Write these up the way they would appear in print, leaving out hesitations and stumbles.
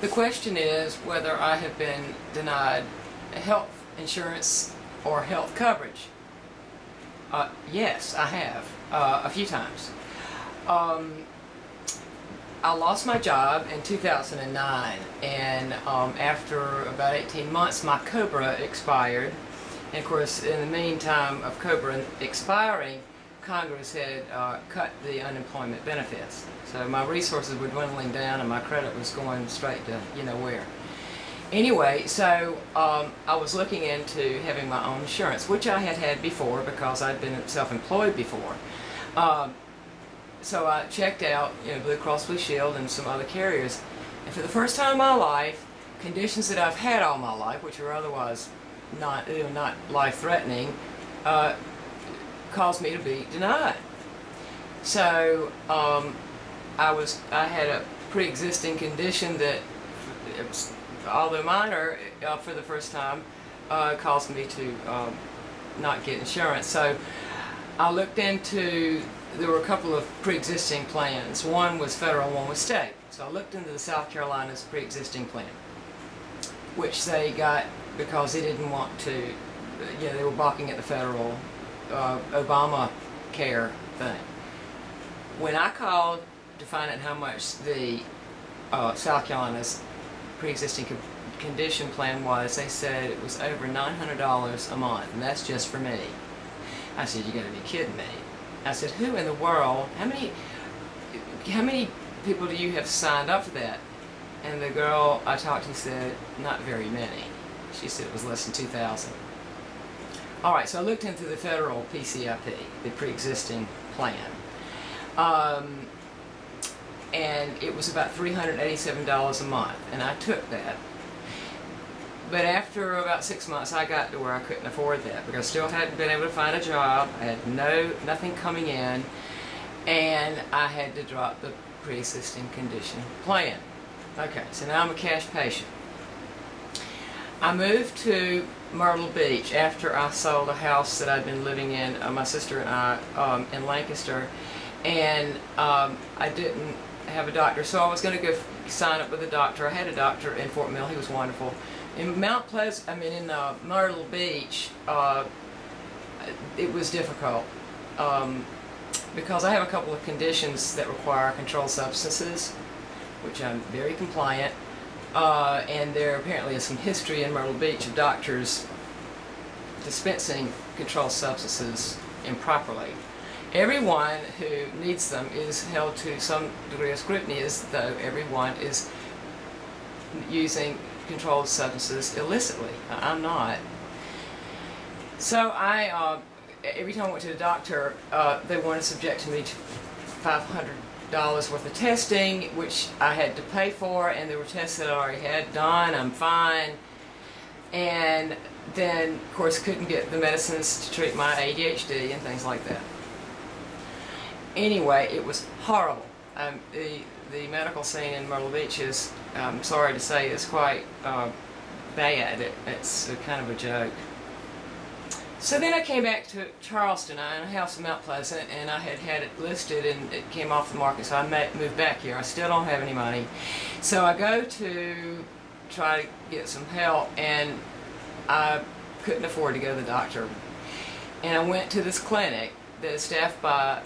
The question is whether I have been denied health insurance or health coverage. Yes, I have, a few times. I lost my job in 2009, and after about 18 months my COBRA expired. And of course, in the meantime of COBRA expiring, Congress had cut the unemployment benefits. So my resources were dwindling down and my credit was going straight to you know where. Anyway, so I was looking into having my own insurance, which I had had before because I'd been self-employed before. So I checked out Blue Cross Blue Shield and some other carriers, and for the first time in my life, conditions that I've had all my life, which are otherwise not life-threatening, caused me to be denied. So I had a pre-existing condition that, although minor, for the first time, caused me to not get insurance. So I looked into, there were a couple of pre-existing plans. One was federal, one was state. So I looked into the South Carolina's pre-existing plan, which they got because they didn't want to, they were balking at the federal Obamacare thing. When I called to find out how much the South Carolina's pre-existing condition plan was, they said it was over $900 a month, and that's just for me. I said, you gotta be kidding me. I said, who in the world, how many people do you have signed up for that? And the girl I talked to said, not very many. She said it was less than 2,000. Alright, so I looked into the federal PCIP, the pre-existing plan. And it was about $387 a month, and I took that. But after about 6 months, I got to where I couldn't afford that because I still hadn't been able to find a job. I had nothing coming in, and I had to drop the pre-existing condition plan. Okay, so now I'm a cash patient. I moved to Myrtle Beach after I sold a house that I'd been living in, my sister and I, in Lancaster, and I didn't have a doctor, so I was going to go sign up with a doctor. I had a doctor in Fort Mill. He was wonderful. In Mount Pleasant, in Myrtle Beach, it was difficult because I have a couple of conditions that require controlled substances, which I'm very compliant, and there apparently is some history in Myrtle Beach of doctors dispensing controlled substances improperly. Everyone who needs them is held to some degree of scrutiny as though everyone is using controlled substances illicitly. I'm not. So every time I went to the doctor, they wanted to subject me to $500 worth of testing, which I had to pay for, and there were tests that I already had done. I'm fine. And then, of course, couldn't get the medicines to treat my ADHD and things like that. Anyway, it was horrible. The medical scene in Myrtle Beach is, I'm sorry to say, is quite bad. It's kind of a joke. So then I came back to Charleston. I own a house in Mount Pleasant, and I had it listed, and it came off the market, so I moved back here. I still don't have any money. So I go to try to get some help, and I couldn't afford to go to the doctor. And I went to this clinic that is staffed by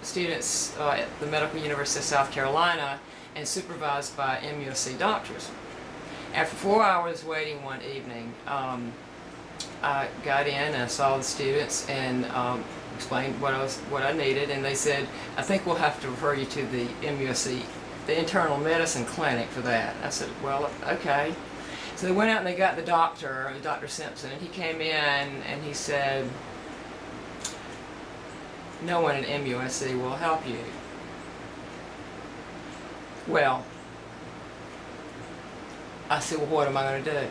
students at the Medical University of South Carolina and supervised by MUSC doctors. After 4 hours waiting one evening, I got in and I saw the students and explained what I needed, and they said, I think we'll have to refer you to the MUSC, the internal medicine clinic, for that. I said, well, okay. So they went out and they got the doctor, Dr. Simpson, and he came in and he said, no one at MUSC will help you. Well, I said, well, what am I going to do?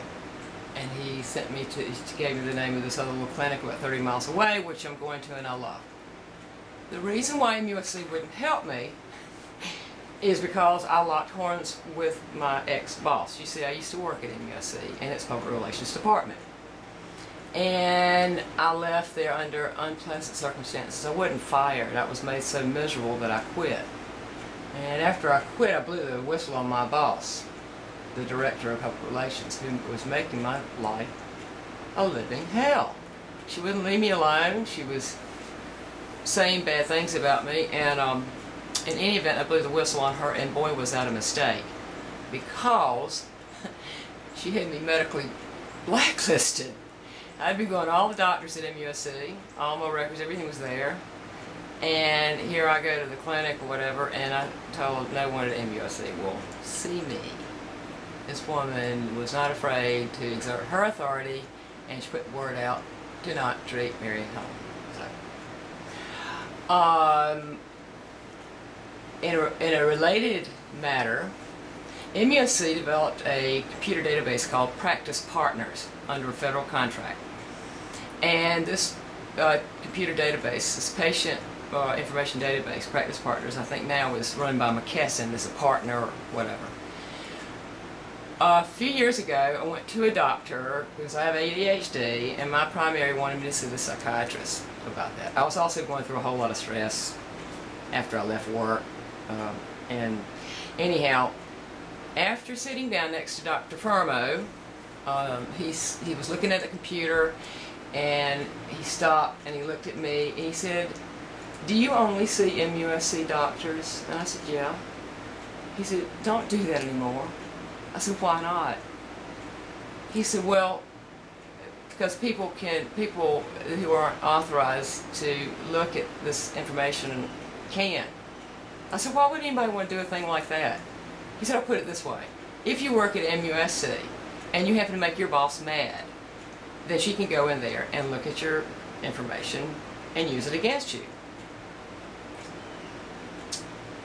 And he sent me to, he gave me the name of this other little clinic about 30 miles away, which I'm going to and I love. The reason why MUSC wouldn't help me is because I locked horns with my ex-boss. You see, I used to work at MUSC in its public relations department. And I left there under unpleasant circumstances. I wasn't fired. I was made so miserable that I quit. And after I quit, I blew the whistle on my boss. the director of public relations, who was making my life a living hell. She wouldn't leave me alone. She was saying bad things about me, and in any event, I blew the whistle on her, and boy, was that a mistake, because she had me medically blacklisted. I'd been going to all the doctors at MUSC, all my records, everything was there, and here I go to the clinic or whatever, and I told no one at MUSC will see me. This woman was not afraid to exert her authority, and she put the word out, do not treat Mary Helen. In a related matter, MUSC developed a computer database called Practice Partners under a federal contract. And this computer database, this patient information database, Practice Partners, I think now is run by McKesson as a partner or whatever. A few years ago, I went to a doctor because I have ADHD, and my primary wanted me to see the psychiatrist about that. I was also going through a whole lot of stress after I left work. And anyhow, after sitting down next to Dr. Fermo, he was looking at the computer, and he stopped and he looked at me and he said, "Do you only see MUSC doctors?" And I said, "Yeah." He said, "Don't do that anymore." I said, "Why not?" He said, "Well, because people who aren't authorized to look at this information can't." I said, "Why would anybody want to do a thing like that?" He said, "I'll put it this way. If you work at MUSC and you happen to make your boss mad, then she can go in there and look at your information and use it against you."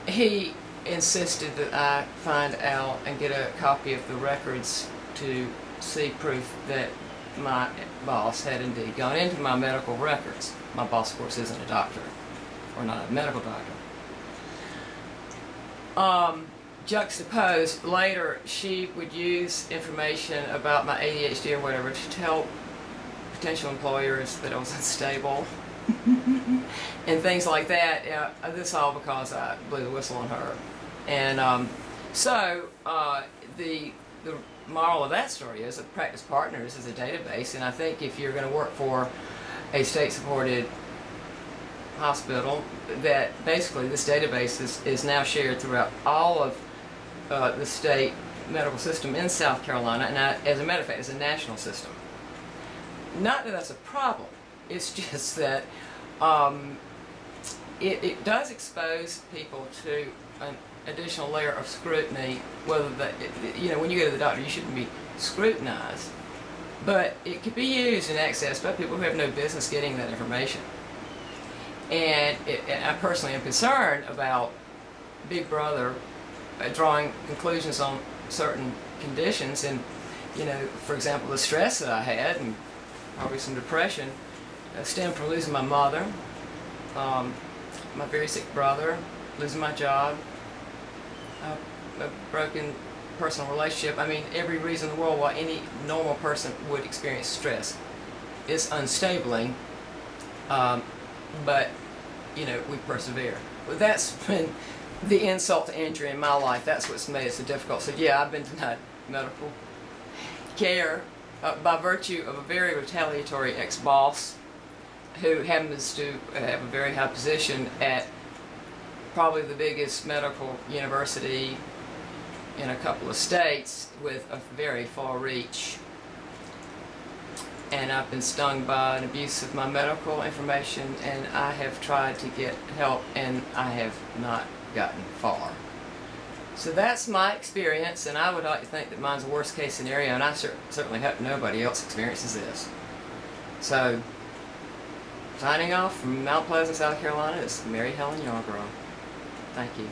He insisted that I find out and get a copy of the records to see proof that my boss had indeed gone into my medical records. My boss, of course, isn't a doctor, or not a medical doctor. Juxtaposed, later she would use information about my ADHD or whatever to tell potential employers that I was unstable and things like that. This all because I blew the whistle on her. And so the moral of that story is that Practice Partners is a database, and I think if you're going to work for a state-supported hospital, that basically this database is now shared throughout all of the state medical system in South Carolina, and as a matter of fact, it's a national system. Not that that's a problem, it's just that it does expose people to an additional layer of scrutiny, whether that, when you go to the doctor, you shouldn't be scrutinized, but it could be used and accessed by people who have no business getting that information. And I personally am concerned about Big Brother drawing conclusions on certain conditions, and for example, the stress that I had and probably some depression stemmed from losing my mother, my very sick brother, losing my job, a broken personal relationship. I mean, every reason in the world why any normal person would experience stress. It's unstabling, but we persevere. But that's been the insult to injury in my life. That's what's made it so difficult. So yeah, I've been denied medical care by virtue of a very retaliatory ex-boss who happens to have a very high position at probably the biggest medical university in a couple of states with a very far reach. And I've been stung by an abuse of my medical information, and I have tried to get help, and I have not gotten far. So that's my experience, and I would like to think that mine's a worst case scenario, and I certainly hope nobody else experiences this. So, signing off from Mount Pleasant, South Carolina, it's Mary Helen Yarborough. Thank you.